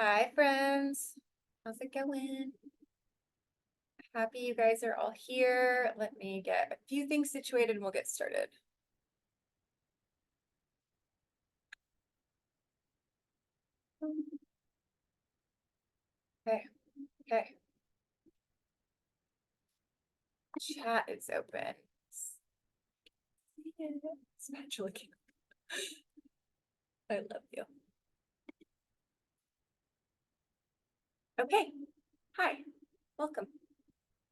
Hi, friends. How's it going? Happy you guys are all here. Let me get a few things situated and we'll get started. Okay, okay. Chat is open. Spatula king. I love you. Okay. Hi. Welcome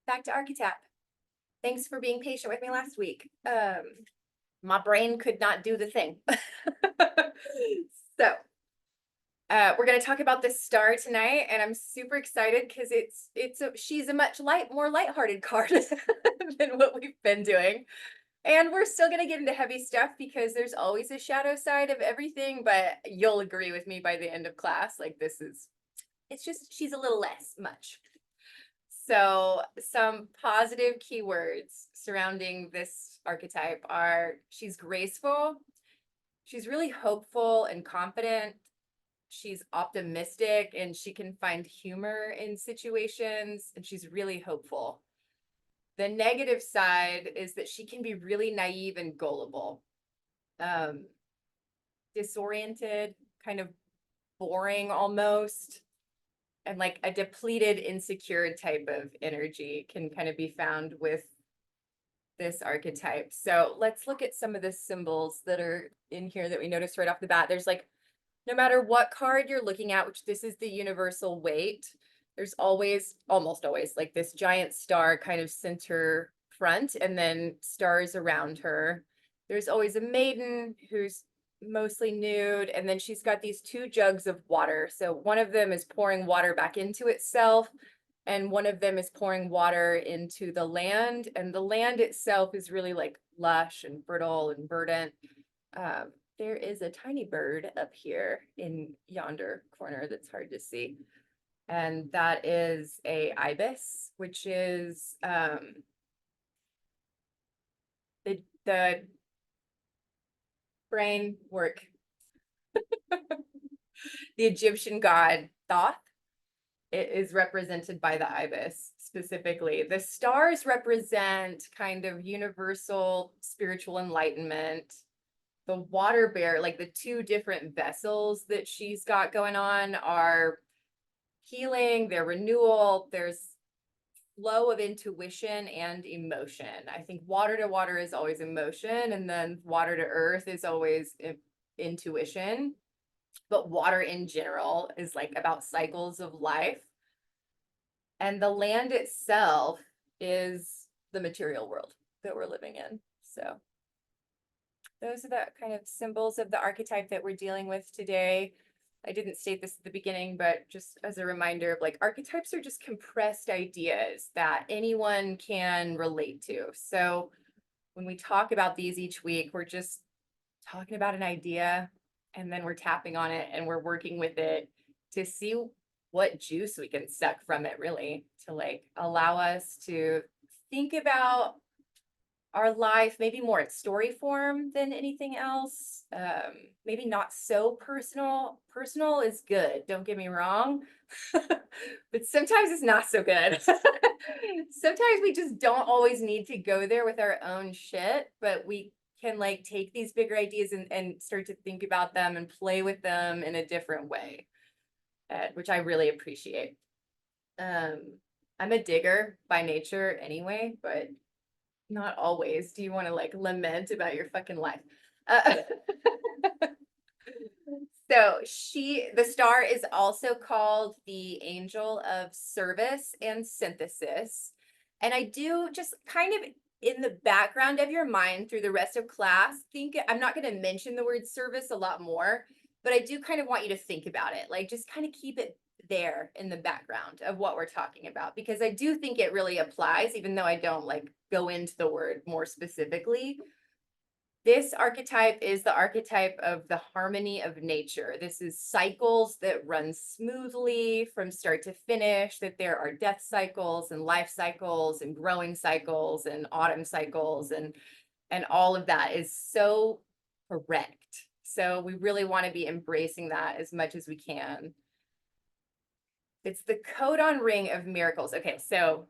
back to ArcheTAP. Thanks for being patient with me last week. My brain could not do the thing. So we're going to talk about the star tonight, and I'm super excited because she's a much more lighthearted card than what we've been doing. And we're still going to get into heavy stuff because there's always a shadow side of everything, but you'll agree with me by the end of class. Like it's just, she's a little less much. So some positive keywords surrounding this archetype are she's graceful, she's really hopeful and confident, she's optimistic, and she can find humor in situations, and she's really hopeful. The negative side is that she can be really naive and gullible, disoriented, kind of boring almost, and like a depleted, insecure type of energy can kind of be found with this archetype. So let's look at some of the symbols that are in here that we notice right off the bat. There's like, no matter what card you're looking at, which this is the universal weight, there's always, almost always, like this giant star kind of center front and then stars around her. There's always a maiden who's mostly nude, and then she's got these two jugs of water. So one of them is pouring water back into itself, and one of them is pouring water into the land, and the land itself is really like lush and fertile and verdant. There is a tiny bird up here in yonder corner that's hard to see, and that is a ibis, which is the brain work. The Egyptian god Thoth. It is represented by the ibis specifically. The stars represent kind of universal spiritual enlightenment. The water bear, like the two different vessels that she's got going on, are healing, their renewal, there's flow of intuition and emotion. I think water to water is always emotion, and then water to earth is always intuition. But water in general is like about cycles of life. And the land itself is the material world that we're living in. So those are the kind of symbols of the archetype that we're dealing with today. I didn't state this at the beginning, but just as a reminder of like archetypes are just compressed ideas that anyone can relate to. So when we talk about these each week, we're just talking about an idea, and then we're tapping on it and we're working with it to see what juice we can suck from it, really, to like allow us to think about our life maybe more in story form than anything else. Maybe not so personal. Personal is good, don't get me wrong, but sometimes it's not so good. Sometimes we just don't always need to go there with our own shit, but we can like take these bigger ideas and start to think about them and play with them in a different way, which I really appreciate. I'm a digger by nature anyway, but not always. Do you want to like lament about your fucking life? So the star is also called the angel of service and synthesis. And I do just kind of in the background of your mind through the rest of class, I'm not going to mention the word service a lot more, but I do kind of want you to think about it. Like just kind of keep it there in the background of what we're talking about, because I do think it really applies, even though I don't like go into the word more specifically. This archetype is the archetype of the harmony of nature. This is cycles that run smoothly from start to finish, that there are death cycles and life cycles and growing cycles and autumn cycles, and all of that is so correct. So we really want to be embracing that as much as we can. It's the codon ring of miracles. Okay, so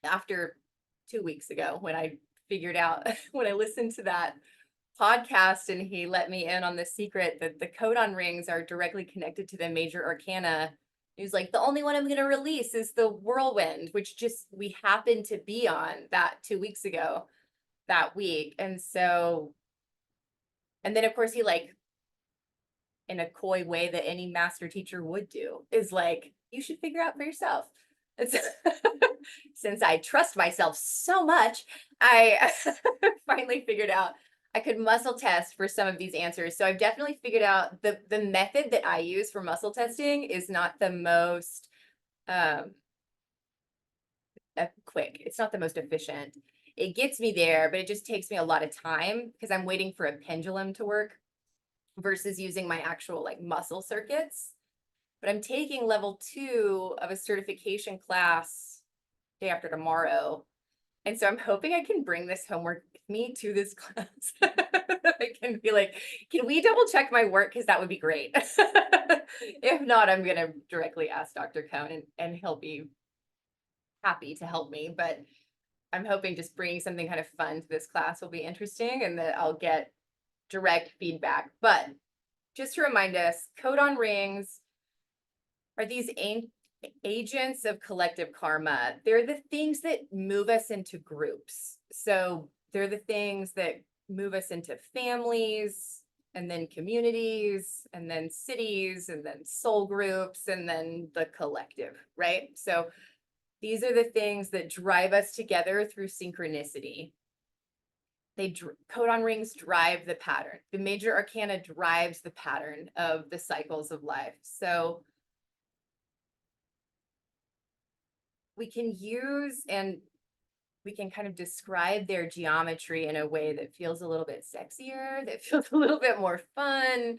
after 2 weeks ago, when I figured out, when I listened to that podcast and he let me in on the secret that the codon rings are directly connected to the major arcana, he was like, the only one I'm going to release is the whirlwind, which just we happened to be on that 2 weeks ago that week. And so, and then of course he like, in a coy way that any master teacher would do, is like, you should figure out for yourself. It's, since I trust myself so much, I finally figured out I could muscle test for some of these answers. So I've definitely figured out the method that I use for muscle testing is not the most quick. It's not the most efficient. It gets me there, but it just takes me a lot of time because I'm waiting for a pendulum to work versus using my actual like muscle circuits. But I'm taking level 2 of a certification class day after tomorrow. And so I'm hoping I can bring this homework with me to this class. I can be like, can we double check my work? Because that would be great. If not, I'm going to directly ask Dr. Cohn and he'll be happy to help me. But I'm hoping just bringing something kind of fun to this class will be interesting and that I'll get direct feedback. But just to remind us, codon rings are these agents of collective karma. They're the things that move us into groups. So they're the things that move us into families and then communities and then cities and then soul groups and then the collective, right? So these are the things that drive us together through synchronicity. Codon rings drive the pattern. The major arcana drives the pattern of the cycles of life. So we can use and we can kind of describe their geometry in a way that feels a little bit sexier, that feels a little bit more fun.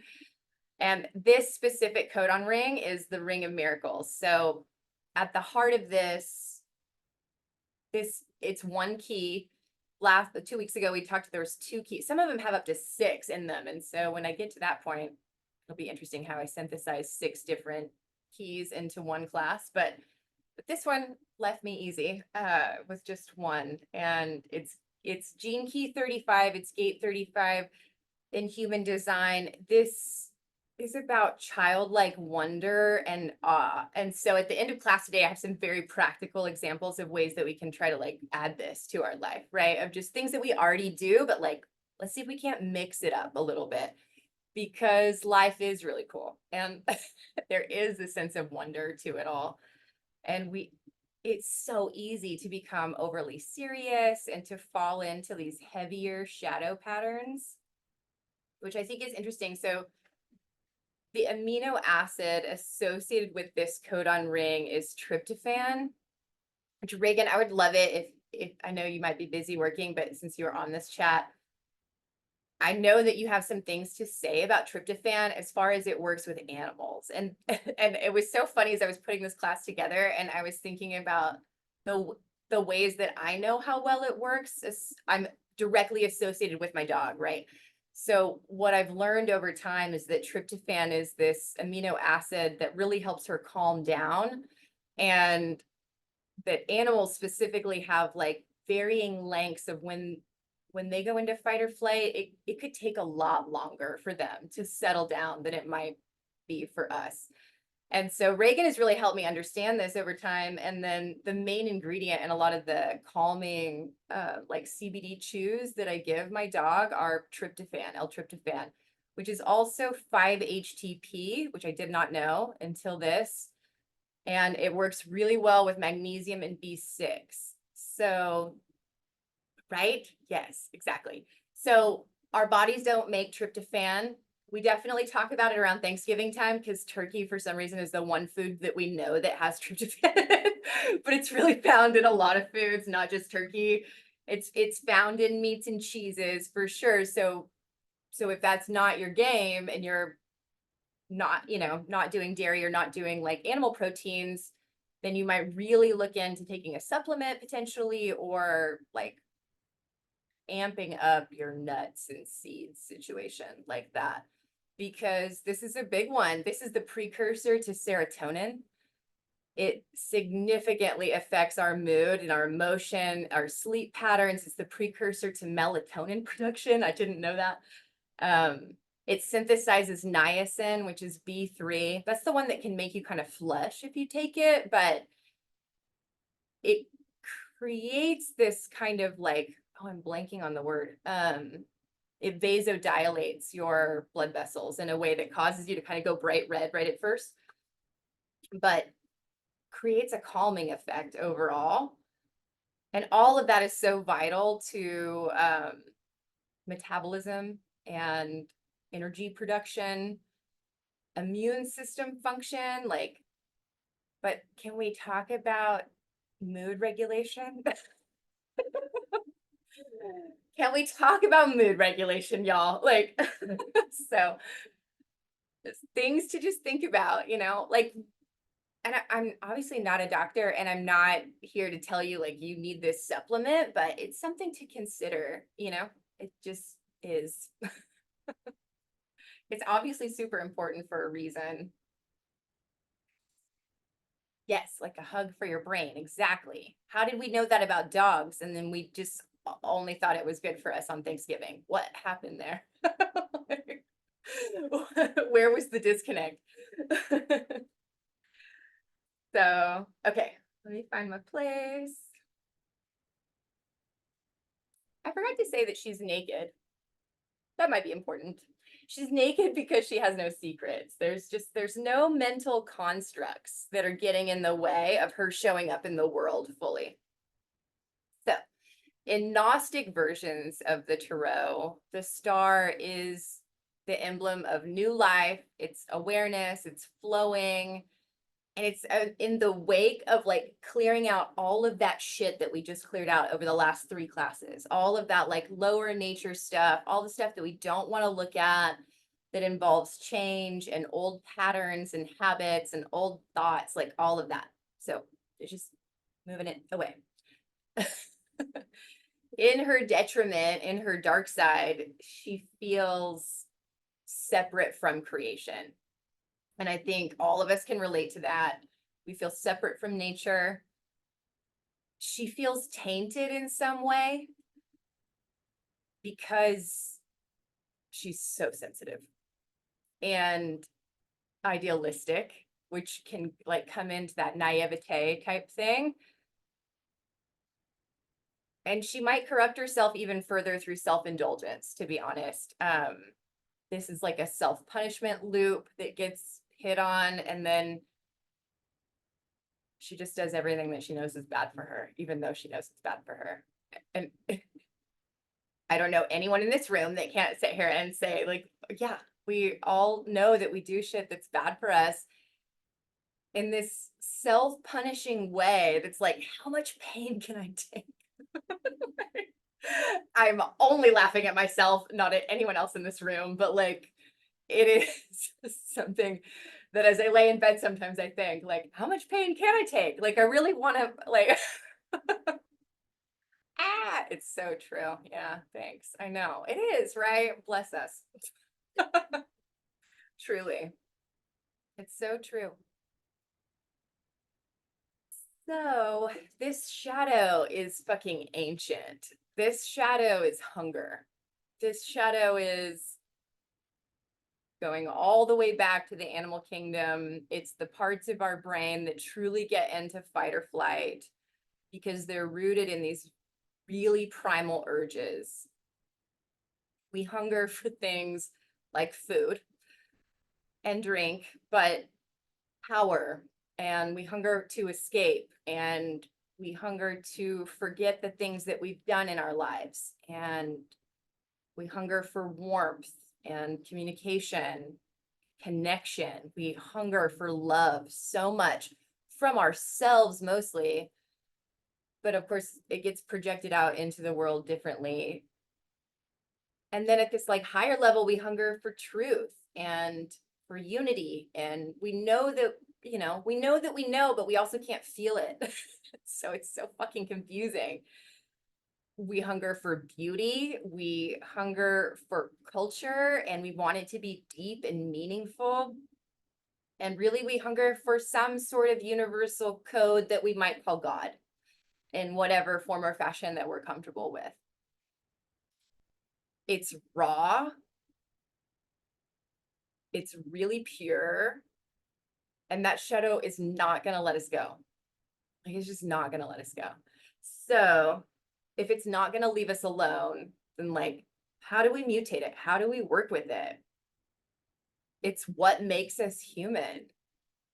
And this specific codon ring is the ring of miracles. So at the heart of this, it's one key. 2 weeks ago, we talked, there was 2 keys. Some of them have up to 6 in them. And so when I get to that point, it'll be interesting how I synthesize 6 different keys into one class. But this one left me easy with just one. And it's gene key 35, it's gate 35 in human design. This is about childlike wonder and awe. And so at the end of class today, I have some very practical examples of ways that we can try to like add this to our life, right? Of just things that we already do, but like, let's see if we can't mix it up a little bit because life is really cool. And there is a sense of wonder to it all. And it's so easy to become overly serious and to fall into these heavier shadow patterns, which I think is interesting. So the amino acid associated with this codon ring is tryptophan, which Reagan, I would love it if I know you might be busy working, but since you're on this chat, I know that you have some things to say about tryptophan as far as it works with animals. And it was so funny as I was putting this class together and I was thinking about the ways that I know how well it works. I'm directly associated with my dog, right? So what I've learned over time is that tryptophan is this amino acid that really helps her calm down, and that animals specifically have like varying lengths of when they go into fight or flight, it could take a lot longer for them to settle down than it might be for us. And so Reagan has really helped me understand this over time. And then the main ingredient in a lot of the calming, like CBD chews that I give my dog are tryptophan, L-tryptophan, which is also 5-HTP, which I did not know until this. And it works really well with magnesium and B6. So, right? Yes, exactly. So our bodies don't make tryptophan. We definitely talk about it around Thanksgiving time because turkey, for some reason, is the one food that we know that has tryptophan in it. But it's really found in a lot of foods, not just turkey. It's found in meats and cheeses for sure. So if that's not your game and you're not, not doing dairy or not doing like animal proteins, then you might really look into taking a supplement potentially, or like amping up your nuts and seeds situation like that, because this is a big one. This is the precursor to serotonin. It significantly affects our mood and our emotion, our sleep patterns. It's the precursor to melatonin production. I didn't know that. It synthesizes niacin, which is B3. That's the one that can make you kind of flush if you take it, but it creates this kind of like, oh, I'm blanking on the word. It vasodilates your blood vessels in a way that causes you to kind of go bright red right at first, but creates a calming effect overall. And all of that is so vital to metabolism and energy production, immune system function. Like, but can we talk about mood regulation? Can we talk about mood regulation, y'all? Like, so things to just think about, you know, like, and I'm obviously not a doctor and I'm not here to tell you like you need this supplement, but it's something to consider, you know, it just is. It's obviously super important for a reason. Yes, like a hug for your brain. Exactly. How did we know that about dogs? And then we just only thought it was good for us on Thanksgiving. What happened there? Where was the disconnect? So, okay, let me find my place. I forgot to say that she's naked. That might be important. She's naked because she has no secrets. There's no mental constructs that are getting in the way of her showing up in the world fully. So, in Gnostic versions of the tarot, the star is the emblem of new life, it's awareness, it's flowing, and it's in the wake of like clearing out all of that shit that we just cleared out over the last 3 classes, all of that like lower nature stuff, all the stuff that we don't want to look at that involves change and old patterns and habits and old thoughts, like all of that. So it's just moving it away. In her detriment, in her dark side, she feels separate from creation. And I think all of us can relate to that. We feel separate from nature. She feels tainted in some way because she's so sensitive and idealistic, which can like come into that naivete type thing. And she might corrupt herself even further through self-indulgence, to be honest. This is like a self-punishment loop that gets hit on, and then she just does everything that she knows is bad for her, even though she knows it's bad for her. And I don't know anyone in this room that can't sit here and say, like, yeah, we all know that we do shit that's bad for us in this self-punishing way that's like, how much pain can I take? I'm only laughing at myself, not at anyone else in this room, but like, it is something that as I lay in bed, sometimes I think like, how much pain can I take? Like, I really want to like, it's so true. Yeah, thanks. I know it is, right? Bless us. Truly. It's so true. So this shadow is fucking ancient. This shadow is hunger. This shadow is going all the way back to the animal kingdom. It's the parts of our brain that truly get into fight or flight because they're rooted in these really primal urges. We hunger for things like food and drink, but power, and we hunger to escape, and we hunger to forget the things that we've done in our lives, and we hunger for warmth and communication, connection. We hunger for love so much from ourselves mostly, but of course it gets projected out into the world differently. And then at this like higher level, we hunger for truth and for unity, and we know that, you know, we know that we know, but we also can't feel it. So it's so fucking confusing. We hunger for beauty, we hunger for culture, and we want it to be deep and meaningful. And really, we hunger for some sort of universal code that we might call God in whatever form or fashion that we're comfortable with. It's raw. It's really pure. And that shadow is not going to let us go. Like, it's just not going to let us go. So if it's not going to leave us alone, then like, how do we mutate it? How do we work with it? It's what makes us human.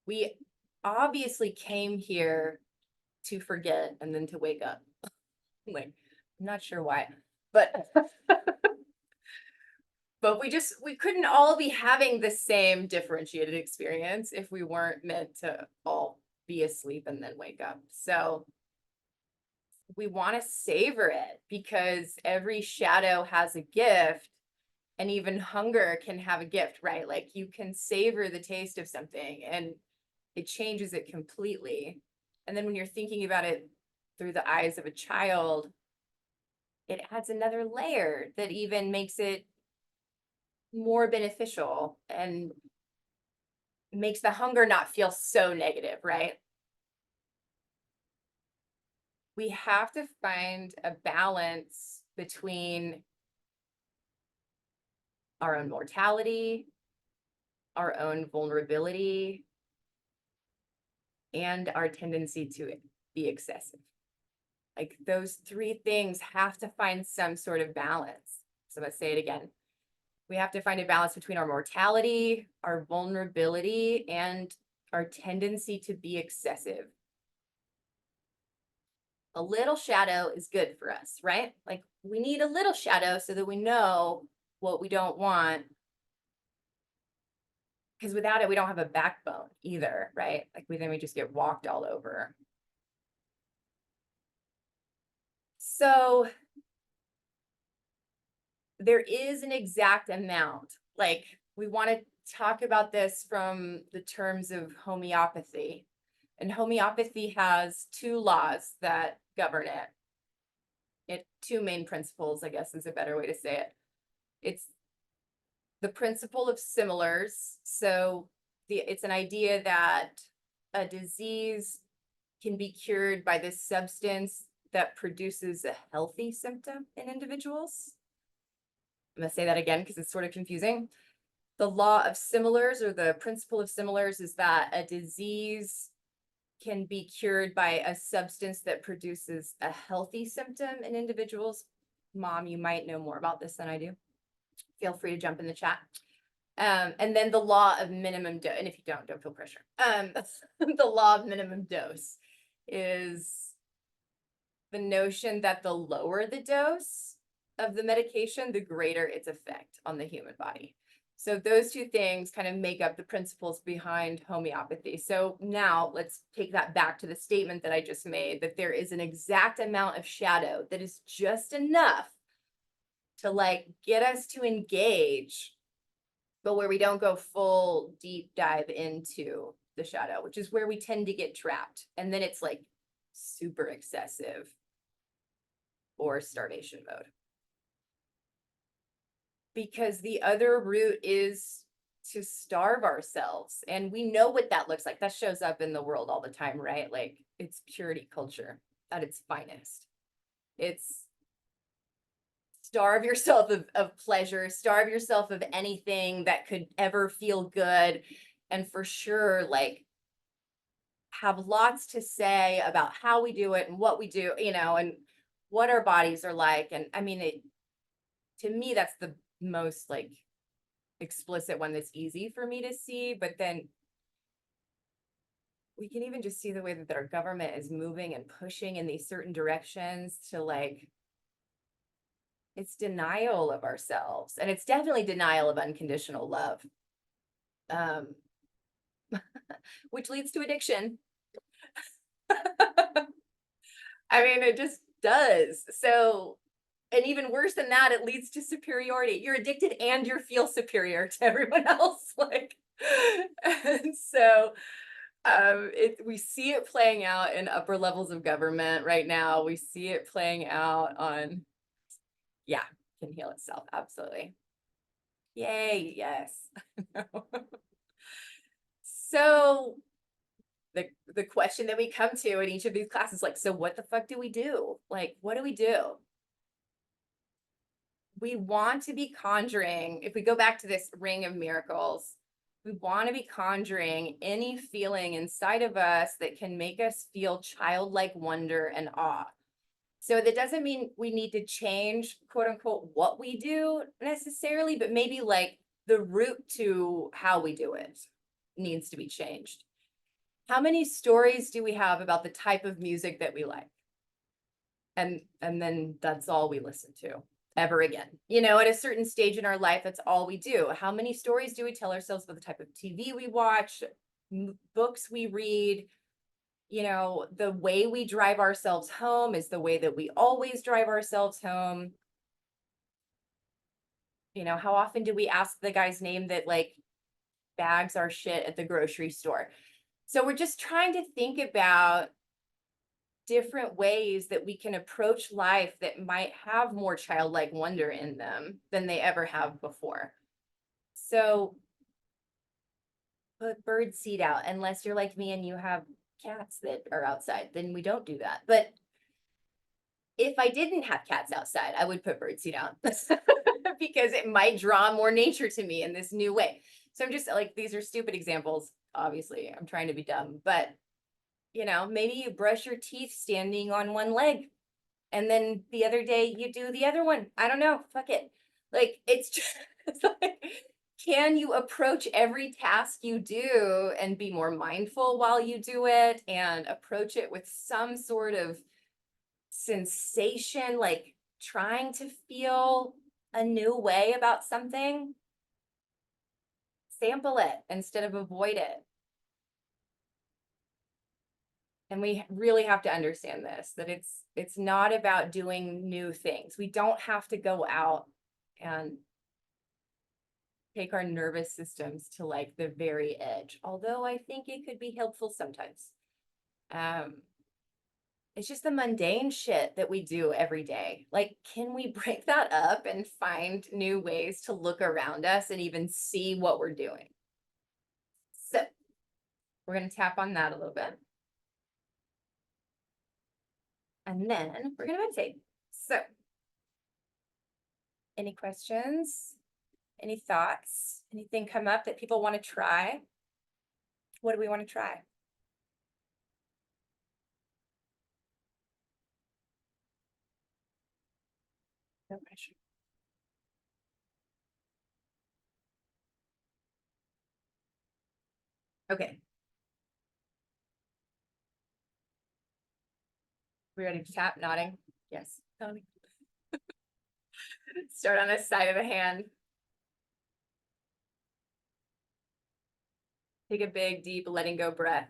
We obviously came here to forget and then to wake up. Like, I'm not sure why, but but we couldn't all be having the same differentiated experience if we weren't meant to all be asleep and then wake up. So we want to savor it because every shadow has a gift, and even hunger can have a gift, right? Like, you can savor the taste of something and it changes it completely. And then when you're thinking about it through the eyes of a child, it adds another layer that even makes it more beneficial and makes the hunger not feel so negative, right? We have to find a balance between our own mortality, our own vulnerability, and our tendency to be excessive. Like, those three things have to find some sort of balance. So let's say it again. We have to find a balance between our mortality, our vulnerability, and our tendency to be excessive. A little shadow is good for us, right? Like, we need a little shadow so that we know what we don't want. Because without it, we don't have a backbone either, right? Like, then we just get walked all over. So there is an exact amount. Like, we want to talk about this from the terms of homeopathy. And homeopathy has two laws that govern it. Two main principles, I guess, is a better way to say it. It's the principle of similars. So it's an idea that a disease can be cured by this substance that produces a healthy symptom in individuals. I'm going to say that again because it's sort of confusing. The law of similars, or the principle of similars, is that a disease can be cured by a substance that produces a healthy symptom in individuals. Mom, you might know more about this than I do. Feel free to jump in the chat. And then the law of minimum dose, and if you don't feel pressure. The law of minimum dose is the notion that the lower the dose of the medication, the greater its effect on the human body. So those two things kind of make up the principles behind homeopathy. So now let's take that back to the statement that I just made, that there is an exact amount of shadow that is just enough to like get us to engage, but where we don't go full deep dive into the shadow, which is where we tend to get trapped. And then it's like super excessive or starvation mode. Because the other route is to starve ourselves. And we know what that looks like. That shows up in the world all the time, right? Like, it's purity culture at its finest. It's starve yourself of pleasure, starve yourself of anything that could ever feel good. And for sure, like, have lots to say about how we do it and what we do, and what our bodies are like. And I mean, to me, that's the most like explicit one that's easy for me to see. But then we can even just see the way that our government is moving and pushing in these certain directions to like, it's denial of ourselves, and it's definitely denial of unconditional love, which leads to addiction. I mean, it just does. So, and even worse than that, it leads to superiority. You're addicted and you feel superior to everyone else. Like, and so we see it playing out in upper levels of government right now. We see it playing out on, yeah, can heal itself. Absolutely. Yay. Yes. So the question that we come to in each of these classes, like, so what the fuck do we do? Like, what do we do? We want to be conjuring, if we go back to this ring of miracles, we want to be conjuring any feeling inside of us that can make us feel childlike wonder and awe. So that doesn't mean we need to change, quote unquote, what we do necessarily, but maybe like the route to how we do it needs to be changed. How many stories do we have about the type of music that we like? And then that's all we listen to ever again. You know, at a certain stage in our life, that's all we do. How many stories do we tell ourselves about the type of TV we watch, books we read? You know, the way we drive ourselves home is the way that we always drive ourselves home. You know, how often do we ask the guy's name that like bags our shit at the grocery store? So we're just trying to think about different ways that we can approach life that might have more childlike wonder in them than they ever have before. So put bird seed out, unless you're like me and you have cats that are outside, then we don't do that. But if I didn't have cats outside, I would put bird seed out because it might draw more nature to me in this new way. So I'm just like, these are stupid examples. Obviously, I'm trying to be dumb, but you know, maybe you brush your teeth standing on one leg and then the other day you do the other one. I don't know. Fuck it. Like it's just it's like, can you approach every task you do and be more mindful while you do it and approach it with some sort of sensation, like trying to feel a new way about something? Sample it instead of avoid it. And we really have to understand this, that it's not about doing new things. We don't have to go out and take our nervous systems to like the very edge, although I think it could be helpful sometimes. It's just the mundane shit that we do every day. Like, can we break that up and find new ways to look around us and even see what we're doing? So we're going to tap on that a little bit. And then we're going to meditate. So any questions? Any thoughts? Anything come up that people want to try? What do we want to try? No pressure. Okay. We ready to tap? Nodding? Yes. Nodding. Start on the side of the hand. Take a big, deep, letting go breath.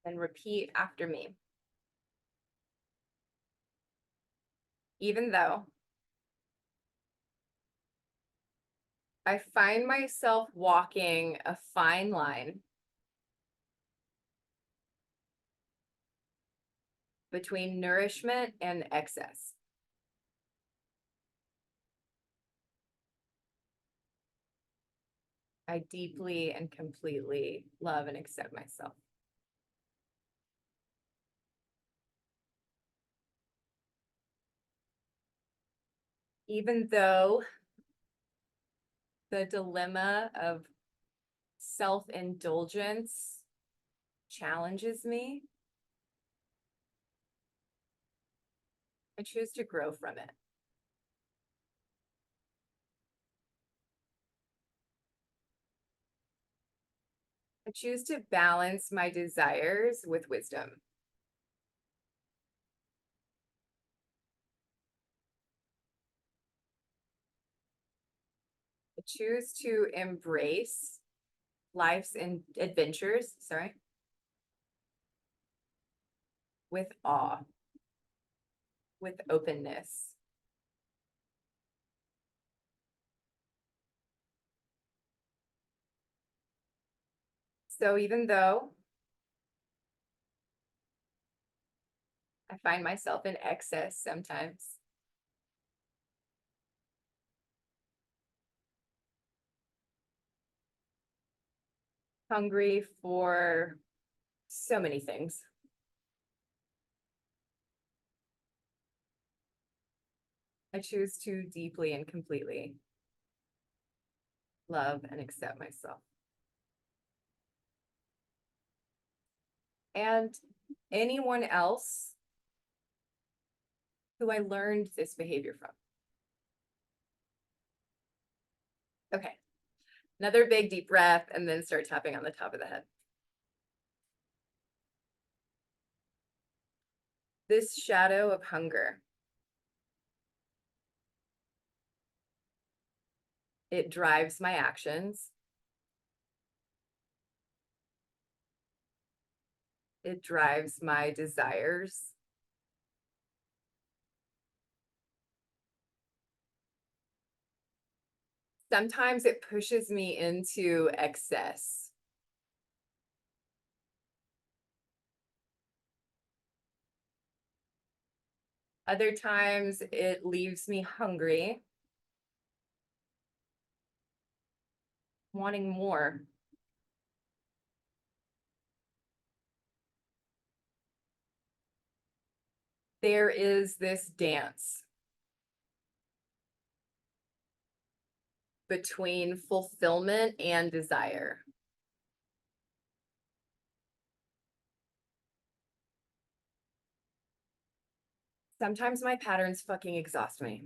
And repeat after me. Even though I find myself walking a fine line between nourishment and excess. I deeply and completely love and accept myself. Even though the dilemma of self-indulgence challenges me, I choose to grow from it. I choose to balance my desires with wisdom. I choose to embrace life's adventures, with awe, with openness. So even though I find myself in excess sometimes. Hungry for so many things. I choose to deeply and completely love and accept myself. And anyone else who I learned this behavior from. Okay, another big deep breath and then start tapping on the top of the head. This shadow of hunger. It drives my actions. It drives my desires. Sometimes it pushes me into excess. Other times it leaves me hungry, wanting more. There is this dance between fulfillment and desire. Sometimes my patterns fucking exhaust me.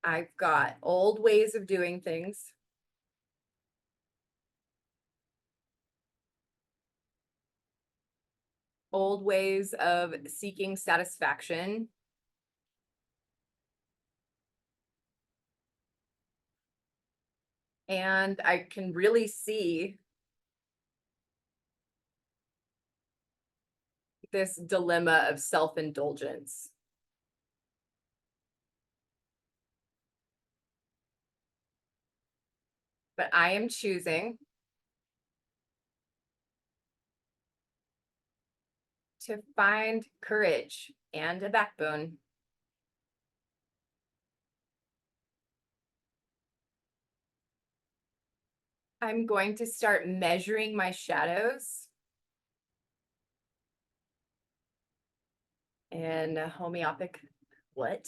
I've got old ways of doing things. Old ways of seeking satisfaction. And I can really see this dilemma of self-indulgence. But I am choosing to find courage and a backbone. I'm going to start measuring my shadows in a homeopathic way.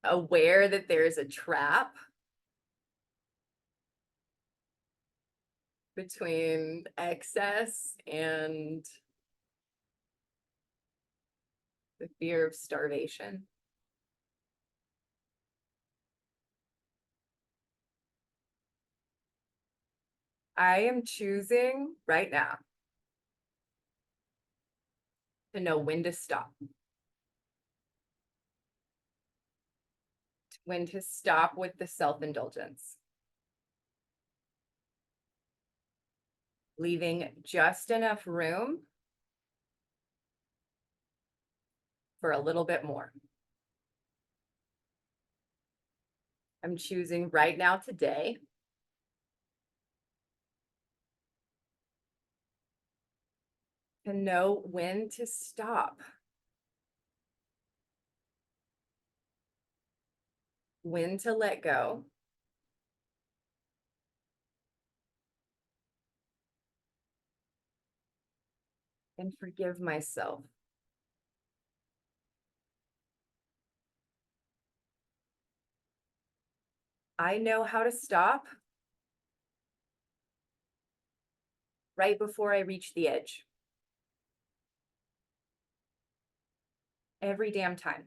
Aware that there's a trap between excess and the fear of starvation. I am choosing right now to know when to stop. When to stop with the self-indulgence. Leaving just enough room for a little bit more. I'm choosing right now today to know when to stop. When to let go. And forgive myself. I know how to stop right before I reach the edge. Every damn time.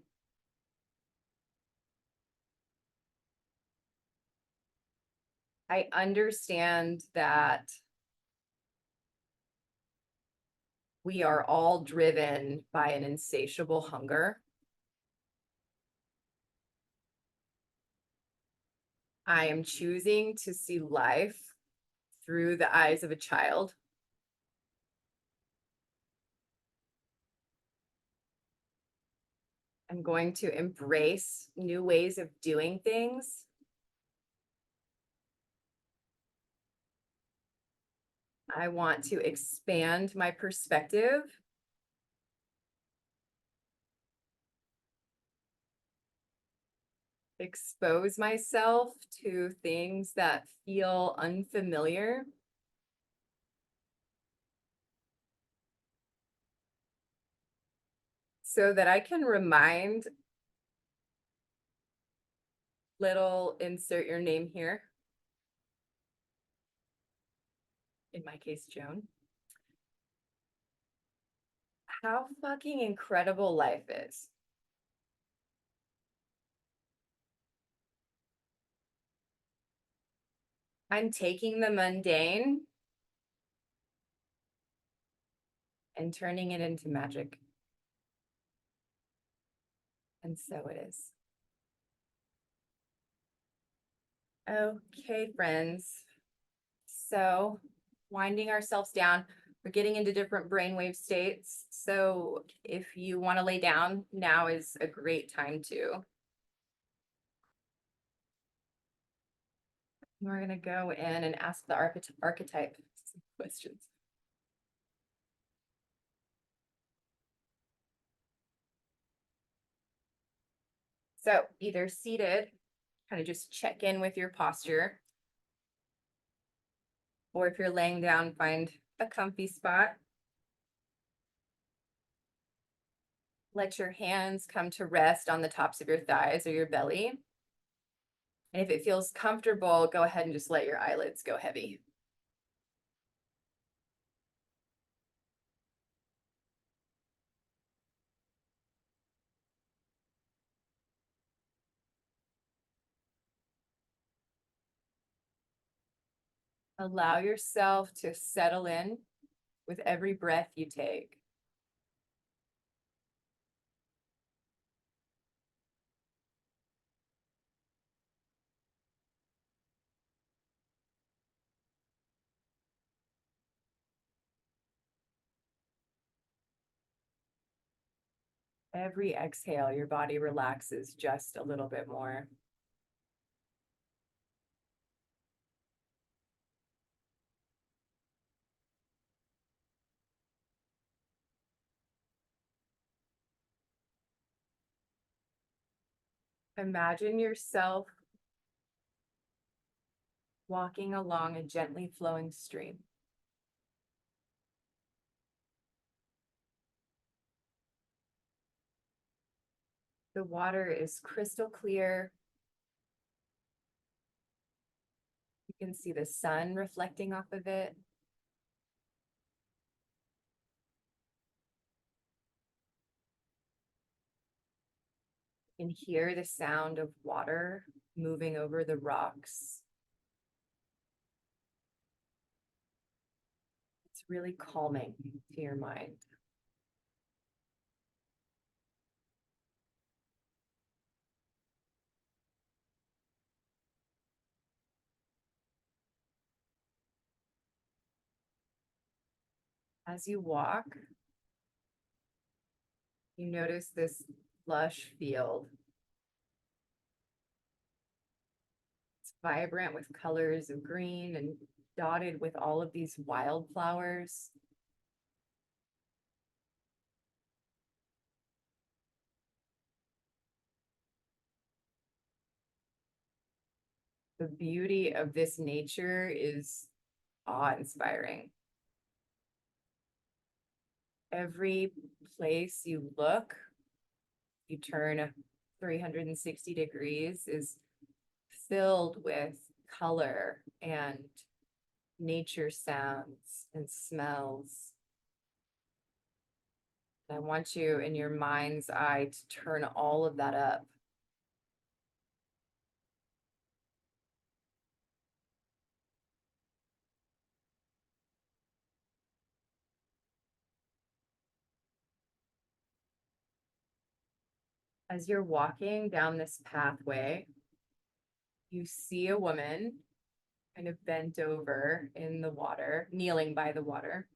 I understand that we are all driven by an insatiable hunger. I am choosing to see life through the eyes of a child. I'm going to embrace new ways of doing things. I want to expand my perspective. Expose myself to things that feel unfamiliar. So that I can remind little insert your name here. In my case, Joan. How fucking incredible life is. I'm taking the mundane and turning it into magic. And so it is. Okay, friends. So winding ourselves down, we're getting into different brainwave states. So if you want to lay down, now is a great time to. We're going to go in and ask the archetype some questions. So either seated, kind of just check in with your posture. Or if you're laying down, find a comfy spot. Let your hands come to rest on the tops of your thighs or your belly. And if it feels comfortable, go ahead and just let your eyelids go heavy. Allow yourself to settle in with every breath you take. Every exhale, your body relaxes just a little bit more. Imagine yourself walking along a gently flowing stream. The water is crystal clear. You can see the sun reflecting off of it. You can hear the sound of water moving over the rocks. It's really calming to your mind. As you walk, you notice this lush field. It's vibrant with colors of green and dotted with all of these wildflowers. The beauty of this nature is awe-inspiring. Every place you look, you turn 360 degrees, is filled with color and nature sounds and smells. I want you in your mind's eye to turn all of that up. As you're walking down this pathway, you see a woman kind of bent over in the water, kneeling by the water.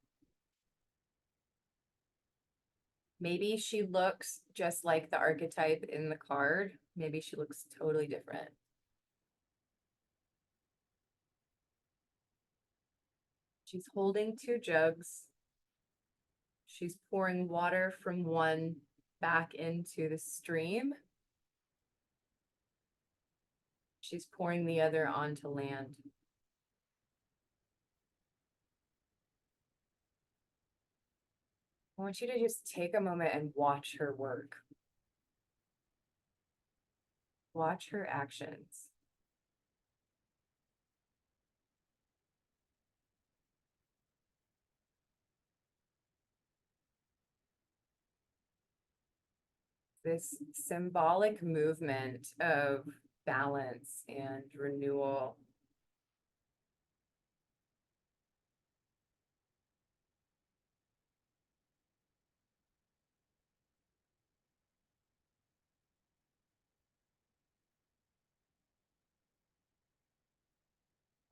Maybe she looks just like the archetype in the card. Maybe she looks totally different. She's holding two jugs. She's pouring water from one back into the stream. She's pouring the other onto land. I want you to just take a moment and watch her work. Watch her actions. This symbolic movement of balance and renewal.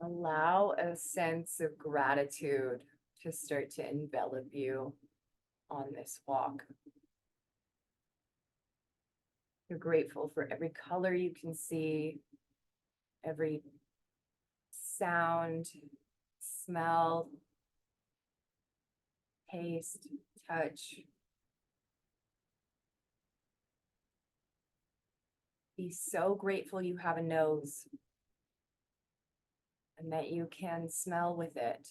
Allow a sense of gratitude to start to envelop you on this walk. You're grateful for every color you can see, every sound, smell, taste, touch. Be so grateful you have a nose and that you can smell with it.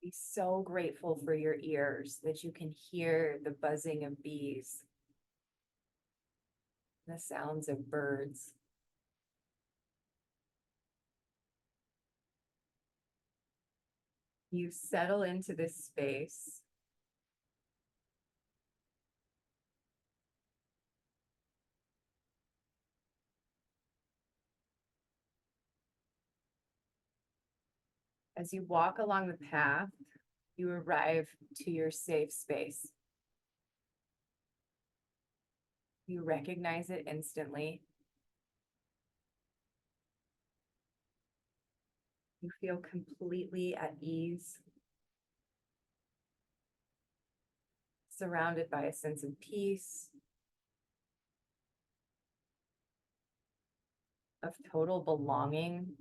Be so grateful for your ears that you can hear the buzzing of bees, the sounds of birds. You settle into this space. As you walk along the path, you arrive to your safe space. You recognize it instantly. You feel completely at ease, surrounded by a sense of peace, of total belonging.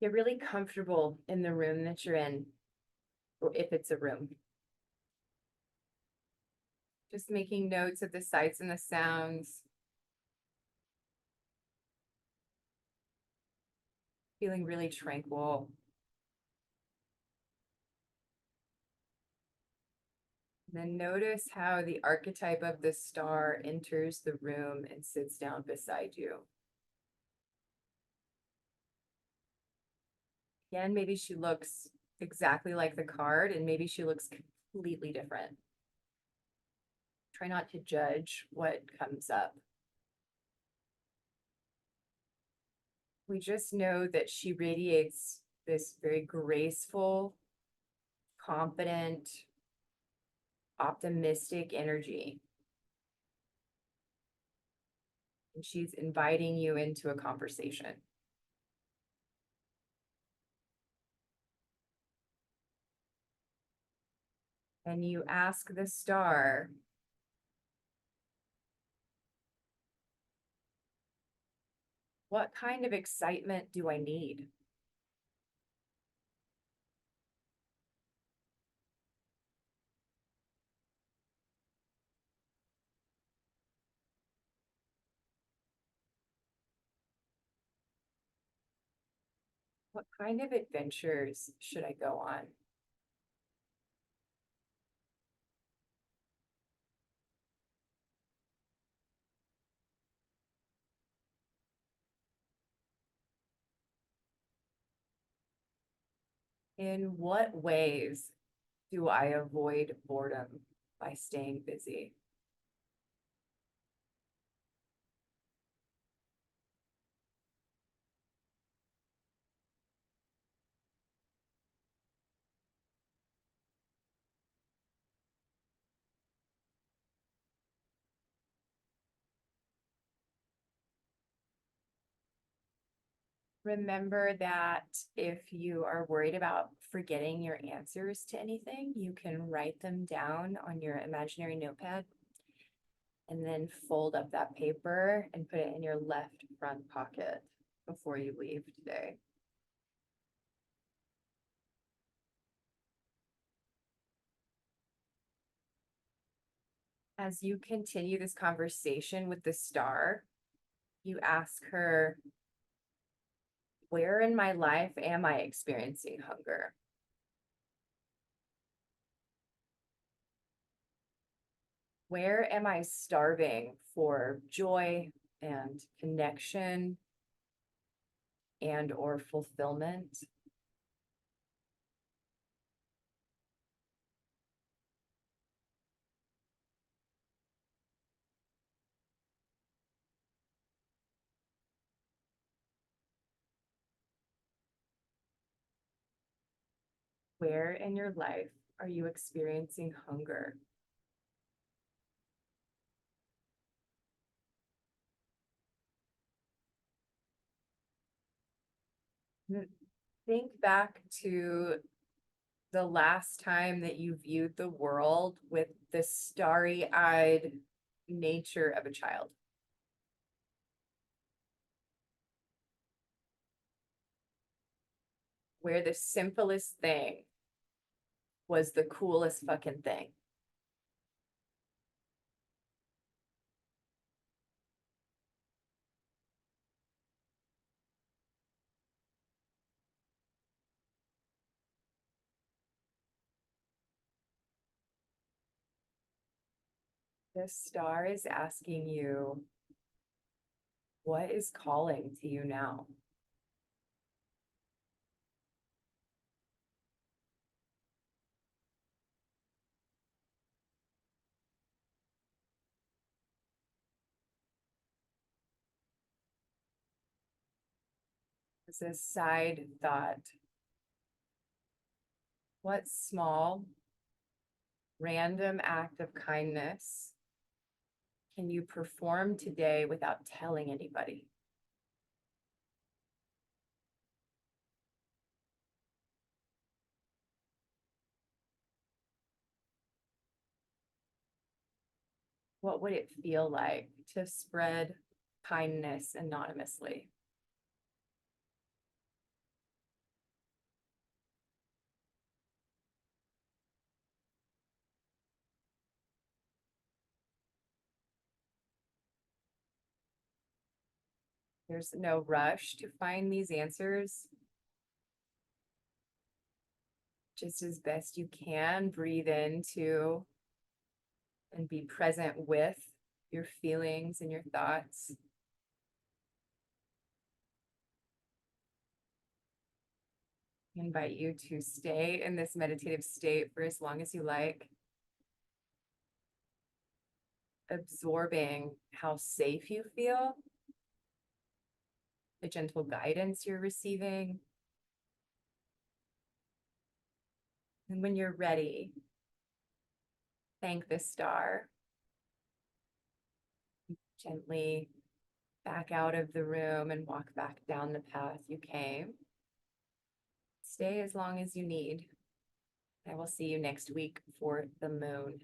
Get really comfortable in the room that you're in, or if it's a room. Just making notes of the sights and the sounds. Feeling really tranquil. Then notice how the archetype of the star enters the room and sits down beside you. Again, maybe she looks exactly like the card, and maybe she looks completely different. Try not to judge what comes up. We just know that she radiates this very graceful, confident, optimistic energy. And she's inviting you into a conversation. And you ask the star, what kind of excitement do I need? What kind of adventures should I go on? In what ways do I avoid boredom by staying busy? Remember that if you are worried about forgetting your answers to anything, you can write them down on your imaginary notepad and then fold up that paper and put it in your left front pocket before you leave today. As you continue this conversation with the star, you ask her, where in my life am I experiencing hunger? Where am I starving for joy and connection and or fulfillment? Where in your life are you experiencing hunger? Think back to the last time that you viewed the world with the starry-eyed nature of a child. Where the simplest thing was the coolest fucking thing. The star is asking you, what is calling to you now? As a side thought, what small, random act of kindness can you perform today without telling anybody? What would it feel like to spread kindness anonymously? There's no rush to find these answers. Just as best you can, breathe into and be present with your feelings and your thoughts. I invite you to stay in this meditative state for as long as you like, absorbing how safe you feel, the gentle guidance you're receiving. And when you're ready, thank the star. Gently back out of the room and walk back down the path you came. Stay as long as you need. I will see you next week for the moon.